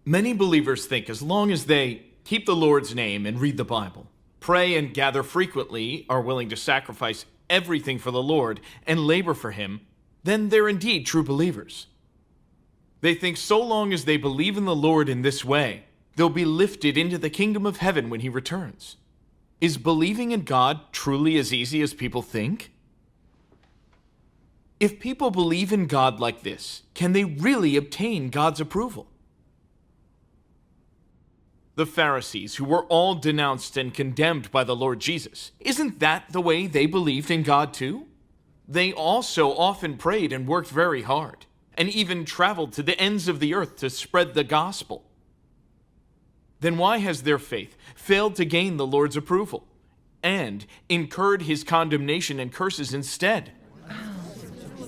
Many believers think as long as they keep the Lord's name and read the Bible, pray and gather frequently, are willing to sacrifice everything for the Lord and labor for Him, then they're indeed true believers. They think so long as they believe in the Lord in this way, they'll be lifted into the kingdom of heaven when He returns. Is believing in God truly as easy as people think? If people believe in God like this, can they really obtain God's approval? The Pharisees, who were all denounced and condemned by the Lord Jesus, isn't that the way they believed in God too? They also often prayed and worked very hard, and even traveled to the ends of the earth to spread the gospel. Then why has their faith failed to gain the Lord's approval, and incurred His condemnation and curses instead?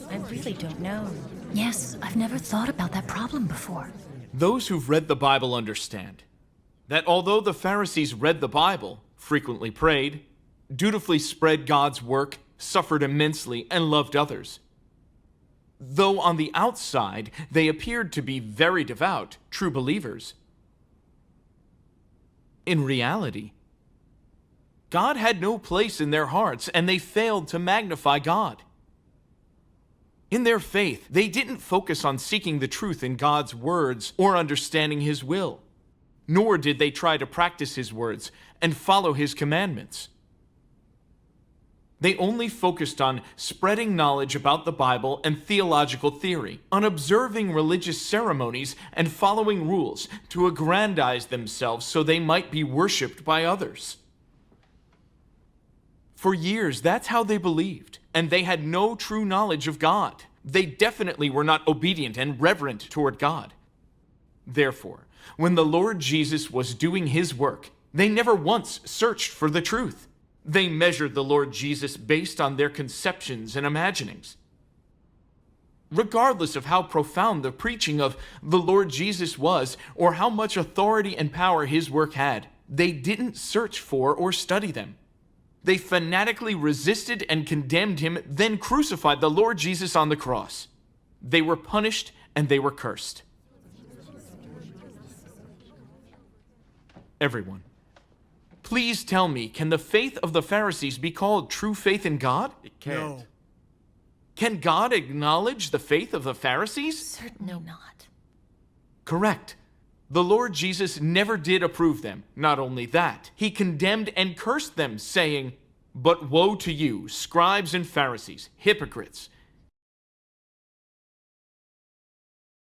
I really don't know. Yes, I've never thought about that problem before. Those who've read the Bible understand that although the Pharisees read the Bible, frequently prayed, dutifully spread God's work, suffered immensely, and loved others, though on the outside they appeared to be very devout, true believers, in reality, God had no place in their hearts, and they failed to magnify God. In their faith, they didn't focus on seeking the truth in God's words or understanding His will, nor did they try to practice His words and follow His commandments. They only focused on spreading knowledge about the Bible and theological theory, on observing religious ceremonies and following rules to aggrandize themselves so they might be worshipped by others. For years, that's how they believed, and they had no true knowledge of God. They definitely were not obedient and reverent toward God. Therefore, when the Lord Jesus was doing His work, they never once searched for the truth. They measured the Lord Jesus based on their conceptions and imaginings. Regardless of how profound the preaching of the Lord Jesus was, or how much authority and power His work had, they didn't search for or study them. They fanatically resisted and condemned Him, then crucified the Lord Jesus on the cross. They were punished and they were cursed. Everyone, please tell me, can the faith of the Pharisees be called true faith in God? It can't. No. Can God acknowledge the faith of the Pharisees? Certainly not. Correct. The Lord Jesus never did approve them. Not only that, He condemned and cursed them, saying, "But woe to you, scribes and Pharisees, hypocrites!